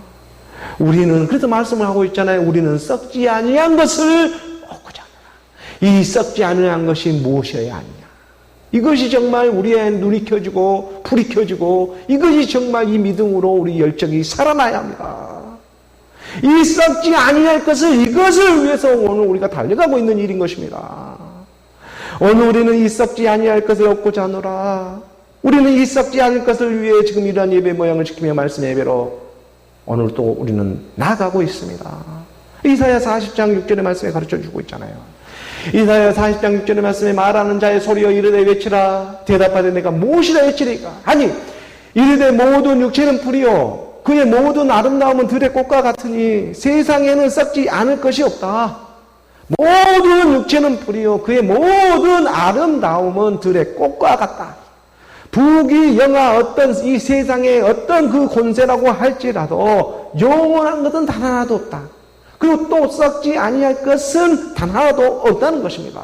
Speaker 1: 우리는 그래서 말씀을 하고 있잖아요. 우리는 썩지 아니한 것을 얻고자 하노라. 이 썩지 아니한 것이 무엇이어야 하느냐. 이것이 정말 우리의 눈이 켜지고 불이 켜지고 이것이 정말 이 믿음으로 우리 열정이 살아나야 합니다. 이 썩지 아니할 것을 이것을 위해서 오늘 우리가 달려가고 있는 일인 것입니다. 오늘 우리는 이 썩지 아니할 것을 얻고자 하노라. 우리는 이 썩지 않을 것을 위해 지금 이러한 예배 모양을 지키며 말씀 예배로 오늘 또 우리는 나아가고 있습니다. 이사야 40장 6절의 말씀에 가르쳐주고 있잖아요. 이사야 40장 6절의 말씀에 말하는 자의 소리여 이르되 외치라. 대답하되 내가 무엇이라 외치리까. 아니 이르되 모든 육체는 풀이요 그의 모든 아름다움은 들의 꽃과 같으니 세상에는 썩지 않을 것이 없다. 모든 육체는 풀이요 그의 모든 아름다움은 들의 꽃과 같다. 부귀 영화 어떤 이 세상의 어떤 그 권세라고 할지라도 영원한 것은 단 하나도 없다. 그리고 또 썩지 아니할 것은 단 하나도 없다는 것입니다.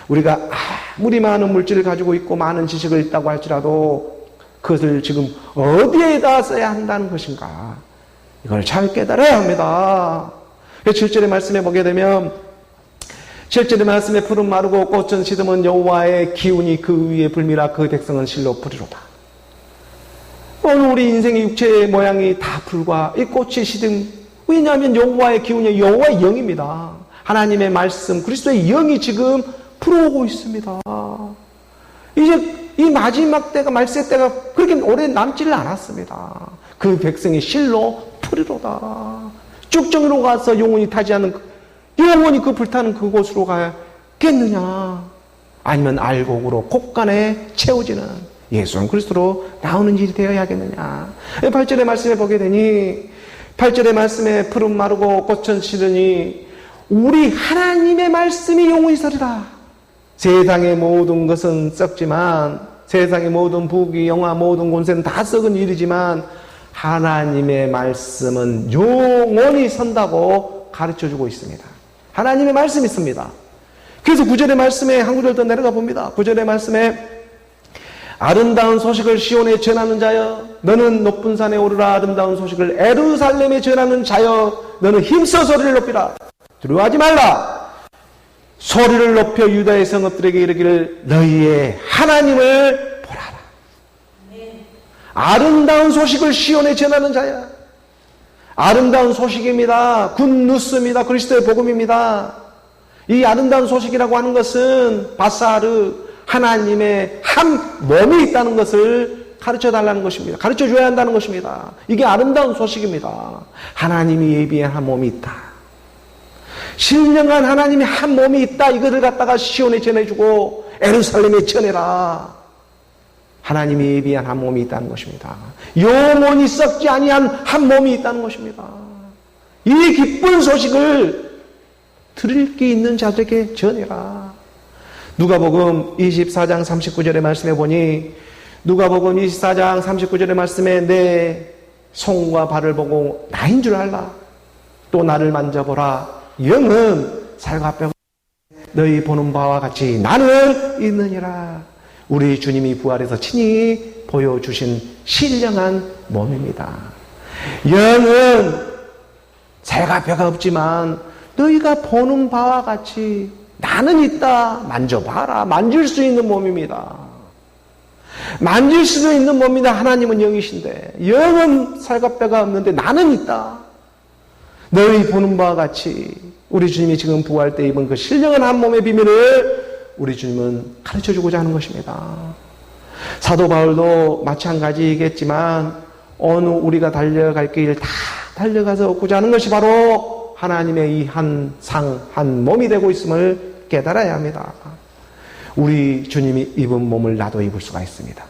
Speaker 1: 우리가 아무리 많은 물질을 가지고 있고 많은 지식을 있다고 할지라도 그것을 지금 어디에다 써야 한다는 것인가 이걸 잘 깨달아야 합니다. 7절의 말씀에 보게 되면 7절의 말씀에 푸른 마르고 꽃은 시듬은 여호와의 기운이 그 위에 불미라 그 백성은 실로 풀이로다. 오늘 우리 인생의 육체의 모양이 다 풀과 이 꽃이 시듬 왜냐하면 여호와의 기운이 여호와의 영입니다. 하나님의 말씀 그리스도의 영이 지금 풀어오고 있습니다. 이제 이 마지막 때가 말세 때가 그렇게 오래 남지를 않았습니다. 그 백성이 실로 풀이로다. 쭉정으로 가서 영원히 타지 않는 영원히 그 불타는 그곳으로 가겠느냐 아니면 알곡으로 곳간에 채워지는 예수 그리스도로 나오는 일이 되어야겠느냐. 8절의 말씀에 보게 되니 8절의 말씀에 푸른 마르고 꽃은 시드니 우리 하나님의 말씀이 영원히 서리라. 세상의 모든 것은 썩지만 세상의 모든 부귀 영화 모든 권세는 다 썩은 일이지만 하나님의 말씀은 영원히 선다고 가르쳐주고 있습니다. 하나님의 말씀이 있습니다. 그래서 9절의 말씀에 한 구절 더 내려가 봅니다. 9절의 말씀에 아름다운 소식을 시온에 전하는 자여 너는 높은 산에 오르라. 아름다운 소식을 예루살렘에 전하는 자여 너는 힘써 소리를 높이라. 두려워하지 말라. 소리를 높여 유다의 성읍들에게 이르기를 너희의 하나님을 보라라. 아름다운 소식을 시온에 전하는 자야. 아름다운 소식입니다. 굿뉴스입니다. 그리스도의 복음입니다. 이 아름다운 소식이라고 하는 것은 바사르 하나님의 한 몸이 있다는 것을 가르쳐달라는 것입니다. 가르쳐줘야 한다는 것입니다. 이게 아름다운 소식입니다. 하나님이 예비한 한 몸이 있다. 신령한 하나님의 한 몸이 있다. 이것을 갖다가 시온에 전해주고 예루살렘에 전해라. 하나님이 예비한 한 몸이 있다는 것입니다. 영원히 썩지 아니한 한 몸이 있다는 것입니다. 이 기쁜 소식을 들을 게 있는 자들에게 전해라. 누가복음 24장 39절의 말씀에 보니 누가복음 24장 39절의 말씀에 내 손과 발을 보고 나인 줄 알라. 또 나를 만져보라. 영은 살과 뼈가 너희 보는 바와 같이 나는 있느니라. 우리 주님이 부활해서 친히 보여주신 신령한 몸입니다. 영은 새가 뼈가 없지만 너희가 보는 바와 같이 나는 있다. 만져봐라. 만질 수 있는 몸입니다. 만질 수 있는 몸이다. 하나님은 영이신데 영은 살과 뼈가 없는데 나는 있다. 너희 보는 바와 같이 우리 주님이 지금 부활 때 입은 그 신령한 한 몸의 비밀을 우리 주님은 가르쳐주고자 하는 것입니다. 사도 바울도 마찬가지이겠지만 어느 우리가 달려갈 길 다 달려가서 얻고자 하는 것이 바로 하나님의 이 한 상, 한 몸이 되고 있음을 깨달아야 합니다. 우리 주님이 입은 몸을 나도 입을 수가 있습니다.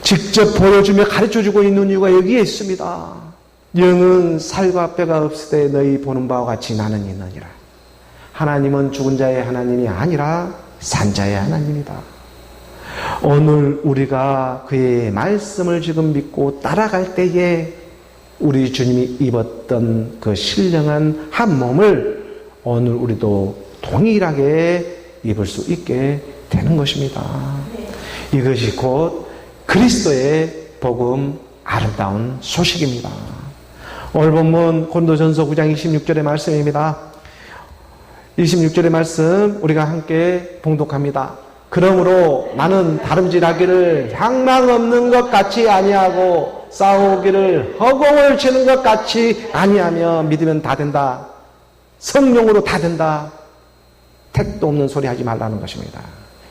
Speaker 1: 직접 보여주며 가르쳐주고 있는 이유가 여기에 있습니다. 영은 살과 뼈가 없을 때 너희 보는 바와 같이 나는 있느니라. 하나님은 죽은 자의 하나님이 아니라 산 자의 하나님이다. 오늘 우리가 그의 말씀을 지금 믿고 따라갈 때에 우리 주님이 입었던 그 신령한 한 몸을 오늘 우리도 동일하게 입을 수 있게 되는 것입니다. 이것이 곧 그리스도의 복음 아름다운 소식입니다. 오늘 본문 고린도전서 9장 26절의 말씀입니다. 26절의 말씀 우리가 함께 봉독합니다. 그러므로 나는 다름질하기를 향망 없는 것 같이 아니하고 싸우기를 허공을 치는 것 같이 아니하며 믿으면 다 된다. 성령으로 다 된다. 택도 없는 소리 하지 말라는 것입니다.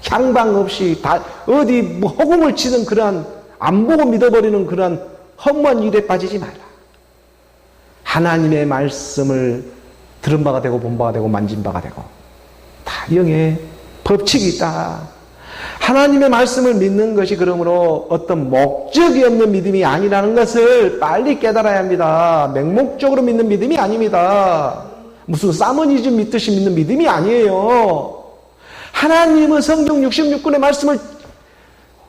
Speaker 1: 향방 없이 다 어디 뭐 허공을 치는 그러한 안 보고 믿어버리는 그러한 허무한 일에 빠지지 말라. 하나님의 말씀을 들은 바가 되고 본 바가 되고 만진 바가 되고 다 영의 법칙이 있다. 하나님의 말씀을 믿는 것이 그러므로 어떤 목적이 없는 믿음이 아니라는 것을 빨리 깨달아야 합니다. 맹목적으로 믿는 믿음이 아닙니다. 무슨 사머니즘 믿듯이 믿는 믿음이 아니에요. 하나님은 성경 66권의 말씀을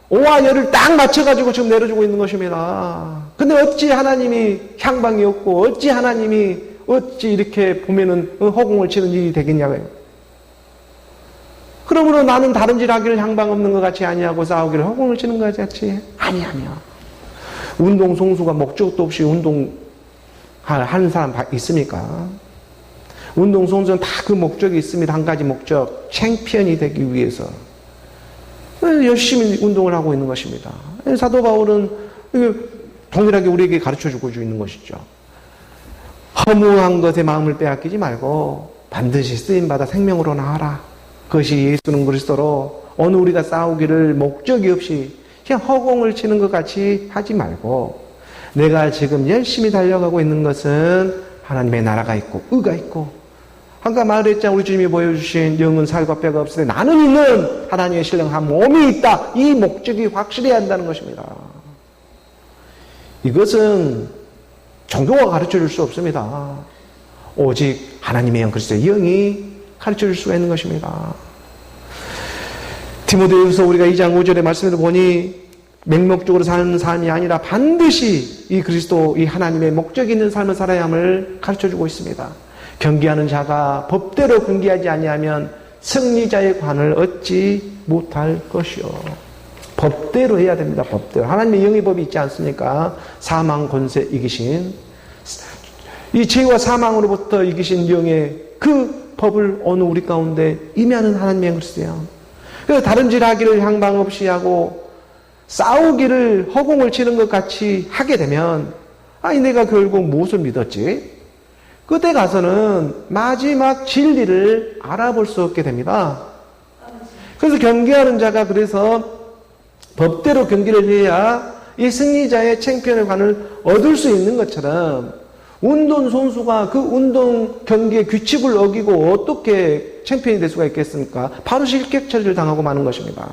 Speaker 1: 오와 열을 딱 맞춰가지고 지금 내려주고 있는 것입니다. 근데 어찌 하나님이 향방이 없고 어찌 하나님이 어찌 이렇게 보면은 허공을 치는 일이 되겠냐고요. 그러므로 나는 다름질하기를 향방 없는 것 같이 아니하고 싸우기를 허공을 치는 것 같이 아니하며. 운동 송수가 목적도 없이 운동하는 사람 있습니까? 운동 송수는 다 그 목적이 있습니다. 한 가지 목적, 챔피언이 되기 위해서 열심히 운동을 하고 있는 것입니다. 사도 바울은 동일하게 우리에게 가르쳐주고 있는 것이죠. 허무한 것에 마음을 빼앗기지 말고 반드시 쓰임받아 생명으로 나아라. 그것이 예수는 그리스도로 오늘 우리가 싸우기를 목적이 없이 그냥 허공을 치는 것 같이 하지 말고 내가 지금 열심히 달려가고 있는 것은 하나님의 나라가 있고 의가 있고 아까 말했잖아. 우리 주님이 보여주신 영은 살과 뼈가 없을 때 나는 있는 하나님의 신령한 몸이 있다. 이 목적이 확실해야 한다는 것입니다. 이것은 종교가 가르쳐줄 수 없습니다. 오직 하나님의 영 그리스도의 영이 가르쳐줄 수가 있는 것입니다. 디모데후서 우리가 2장 5절의 말씀에도 보니 맹목적으로 사는 삶이 아니라 반드시 이 그리스도 이 하나님의 목적이 있는 삶을 살아야 함을 가르쳐주고 있습니다. 경계하는 자가 법대로 경계하지 아니하면 승리자의 관을 얻지 못할 것이요. 법대로 해야 됩니다. 법대로. 하나님의 영의 법이 있지 않습니까? 사망 권세 이기신 이 죄와 사망으로부터 이기신 영의 그 법을 오늘 우리 가운데 임하는 하나님의 그리스도예요. 그래서 다름질하기를 향방 없이 하고 싸우기를 허공을 치는 것 같이 하게 되면 아니 내가 결국 무엇을 믿었지? 그때 가서는 마지막 진리를 알아볼 수 없게 됩니다. 그래서 경계하는 자가 그래서 법대로 경기를 해야 이 승리자의 챔피언의 관을 얻을 수 있는 것처럼 운동선수가 그 운동 경기의 규칙을 어기고 어떻게 챔피언이 될 수가 있겠습니까? 바로 실격 처리를 당하고 마는 것입니다.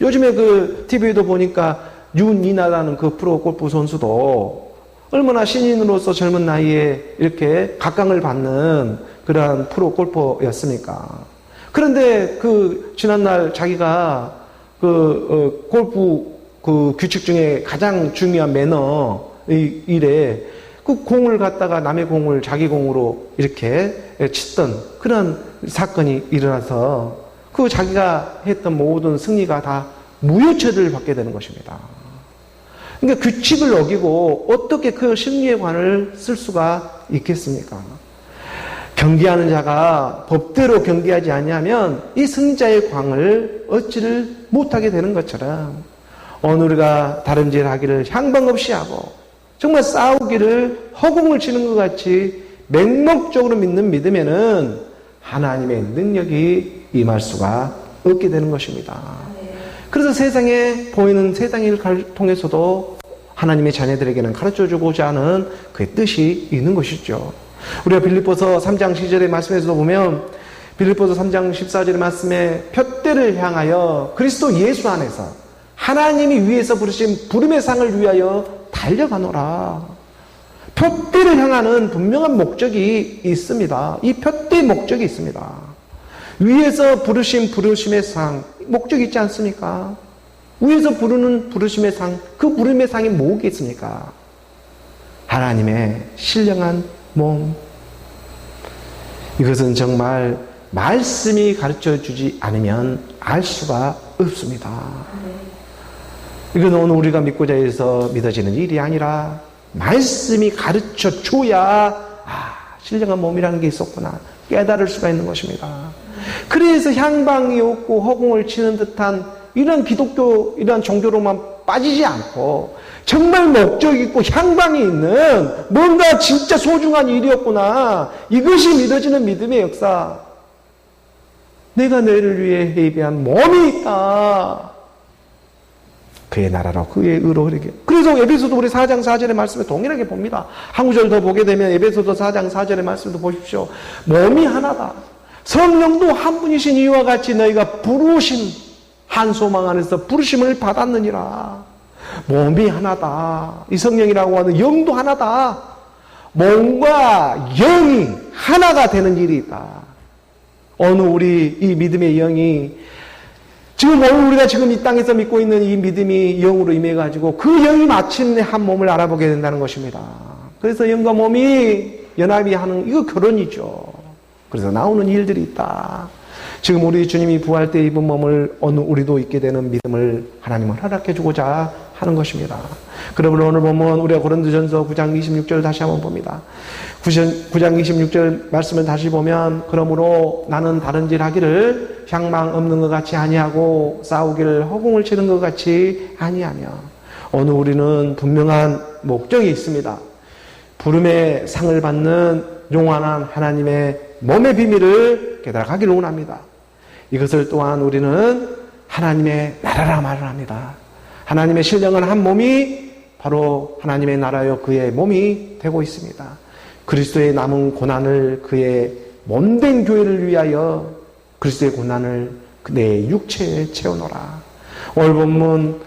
Speaker 1: 요즘에 그 TV에도 보니까 윤이나라는 그 프로 골프 선수도 얼마나 신인으로서 젊은 나이에 이렇게 각광을 받는 그러한 프로 골퍼였습니까? 그런데 그 지난날 자기가 골프 그 규칙 중에 가장 중요한 매너 이 일에 그 공을 갖다가 남의 공을 자기 공으로 이렇게 치던 그런 사건이 일어나서 그 자기가 했던 모든 승리가 다 무효 처리를 받게 되는 것입니다. 그러니까 규칙을 어기고 어떻게 그 승리의 관을 쓸 수가 있겠습니까? 경기하는 자가 법대로 경기하지 않냐면 이 승자의 광을 얻지를 못하게 되는 것처럼 오늘 우리가 다름질하기를 향방 없이 하고 정말 싸우기를 허공을 치는 것 같이 맹목적으로 믿는 믿음에는 하나님의 능력이 임할 수가 없게 되는 것입니다. 그래서 세상에 보이는 세상의 일을 통해서도 하나님의 자녀들에게는 가르쳐주고자 하는 그의 뜻이 있는 것이죠. 우리가 빌립보서 3장 10절의 말씀에서도 보면 빌립보서 3장 14절의 말씀에 푯대를 향하여 그리스도 예수 안에서 하나님이 위에서 부르신 부름의 상을 위하여 달려가노라. 푯대를 향하는 분명한 목적이 있습니다. 이 푯대의 목적이 있습니다. 위에서 부르신 부르심의 상, 목적이 있지 않습니까? 위에서 부르는 부르심의 상, 그 부름의 상이 뭐겠습니까? 하나님의 신령한 몸. 이것은 정말 말씀이 가르쳐주지 않으면 알 수가 없습니다. 이건 오늘 우리가 믿고자 해서 믿어지는 일이 아니라 말씀이 가르쳐줘야 신령한 몸이라는 게 있었구나 깨달을 수가 있는 것입니다. 그래서 향방이 없고 허공을 치는 듯한 이런 기독교, 이런 종교로만 빠지지 않고 정말 목적 있고 향방이 있는 뭔가 진짜 소중한 일이었구나. 이것이 믿어지는 믿음의 역사. 내가 너희를 위해 예비한 몸이 있다. 그의 나라로 그의 의로 흐르게. 그래서 에베소도 우리 4장 4절의 말씀에 동일하게 봅니다. 한 구절 더 보게 되면 에베소도 4장 4절의 말씀도 보십시오. 몸이 하나다. 성령도 한 분이신 이와 같이 너희가 부르심 한 소망 안에서 부르심을 받았느니라. 몸이 하나다. 이 성령이라고 하는 영도 하나다. 몸과 영이 하나가 되는 일이 있다. 어느 우리 이 믿음의 영이 지금 오늘 우리가 지금 이 땅에서 믿고 있는 이 믿음이 영으로 임해가지고 그 영이 마침내 한 몸을 알아보게 된다는 것입니다. 그래서 영과 몸이 연합이 하는 이거 결혼이죠. 그래서 나오는 일들이 있다. 지금 우리 주님이 부활 때 입은 몸을 어느 우리도 입게 되는 믿음을 하나님은 허락해 주고자 하는 것입니다. 그러므로 오늘 보면 우리가 고린도전서 9장 26절 다시 한번 봅니다. 9장 26절 말씀을 다시 보면 그러므로 나는 다른질 하기를 향망 없는 것 같이 아니하고 싸우기를 허공을 치는 것 같이 아니하며 오늘 우리는 분명한 목적이 있습니다. 부름의 상을 받는 영원한 하나님의 몸의 비밀을 깨달아가기를 원합니다. 이것을 또한 우리는 하나님의 나라라 말을 합니다. 하나님의 신령한 한 몸이 바로 하나님의 나라요 그의 몸이 되고 있습니다. 그리스도의 남은 고난을 그의 몸된 교회를 위하여 그리스도의 고난을 내 육체에 채우노라. 오늘 본문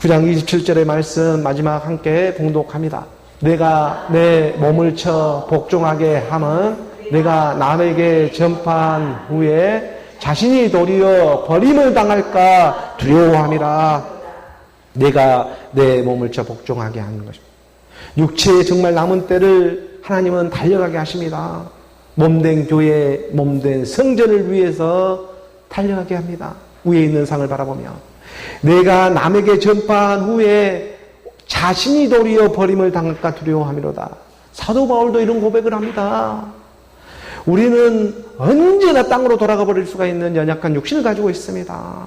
Speaker 1: 9장 27절의 말씀 마지막 함께 봉독합니다. 내가 내 몸을 쳐 복종하게 함은 내가 남에게 전파한 후에 자신이 도리어 버림을 당할까 두려워함이라. 내가 내 몸을 쳐 복종하게 하는 것입니다. 육체에 정말 남은 때를 하나님은 달려가게 하십니다. 몸된 교회, 몸된 성전을 위해서 달려가게 합니다. 위에 있는 상을 바라보며 내가 남에게 전파한 후에 자신이 도리어 버림을 당할까 두려워함이로다. 사도 바울도 이런 고백을 합니다. 우리는 언제나 땅으로 돌아가 버릴 수가 있는 연약한 육신을 가지고 있습니다.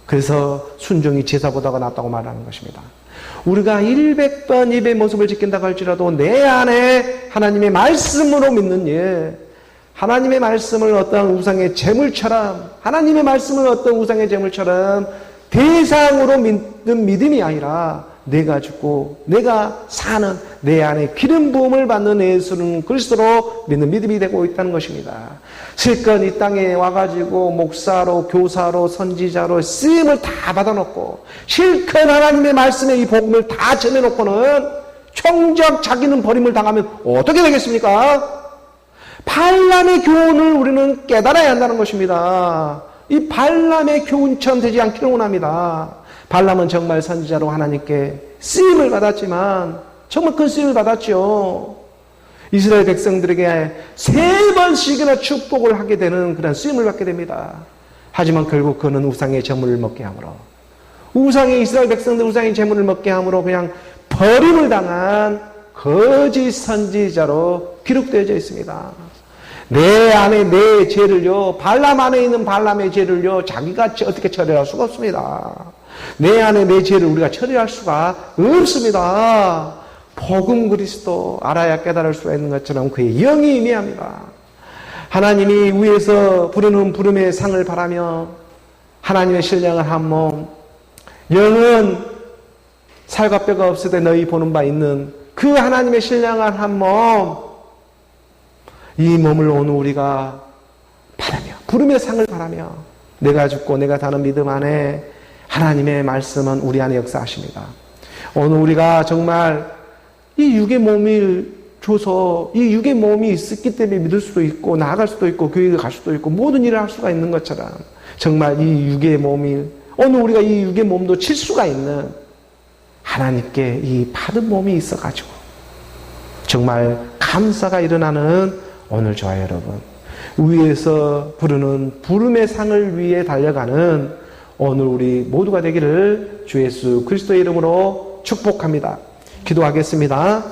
Speaker 1: 그래서 순종이 제사보다가 낫다고 말하는 것입니다. 우리가 100번 입의 모습을 지킨다고 할지라도 내 안에 하나님의 말씀으로 믿는 일, 하나님의 말씀을 어떤 우상의 제물처럼, 하나님의 말씀을 어떤 우상의 제물처럼 대상으로 믿는 믿음이 아니라 내가 죽고 내가 사는 내 안에 기름 부음을 받는 예수는 그리스도로 믿는 믿음이 되고 있다는 것입니다. 실컷 이 땅에 와가지고 목사로 교사로 선지자로 쓰임을 다 받아놓고 실컷 하나님의 말씀에 이 복음을 다 전해놓고는 정작 자기는 버림을 당하면 어떻게 되겠습니까? 발람의 교훈을 우리는 깨달아야 한다는 것입니다. 이 발람의 교훈처럼 되지 않기를 원합니다. 발람은 정말 선지자로 하나님께 쓰임을 받았지만 정말 큰 쓰임을 받았죠. 이스라엘 백성들에게 3번씩이나 축복을 하게 되는 그런 쓰임을 받게 됩니다. 하지만 결국 그는 우상의 제물을 먹게 하므로, 이스라엘 백성들 우상의 제물을 먹게 하므로 그냥 버림을 당한 거짓 선지자로 기록되어져 있습니다. 내 안에 내 죄를요, 발람 안에 있는 발람의 죄를요, 자기가 어떻게 처리할 수가 없습니다. 내 안에 내 죄를 우리가 처리할 수가 없습니다. 복음 그리스도 알아야 깨달을 수가 있는 것처럼 그의 영이 임해합니다. 하나님이 위에서 부르는 부름의 상을 바라며 하나님의 신령한 한 몸, 영은 살과 뼈가 없으되 너희 보는 바 있는 그 하나님의 신령한 한 몸, 이 몸을 오늘 우리가 바라며 부름의 상을 바라며 내가 죽고 내가 사는 믿음 안에 하나님의 말씀은 우리 안에 역사하십니다. 오늘 우리가 정말 이 육의 몸을 줘서 이 육의 몸이 있었기 때문에 믿을 수도 있고 나아갈 수도 있고 교회에 갈 수도 있고 모든 일을 할 수가 있는 것처럼 정말 이 육의 몸이 오늘 우리가 이 육의 몸도 칠 수가 있는 하나님께 이 받은 몸이 있어가지고 정말 감사가 일어나는 오늘 저와 여러분, 위에서 부르는 부름의 상을 위해 달려가는 오늘 우리 모두가 되기를 주 예수 그리스도의 이름으로 축복합니다. 기도하겠습니다.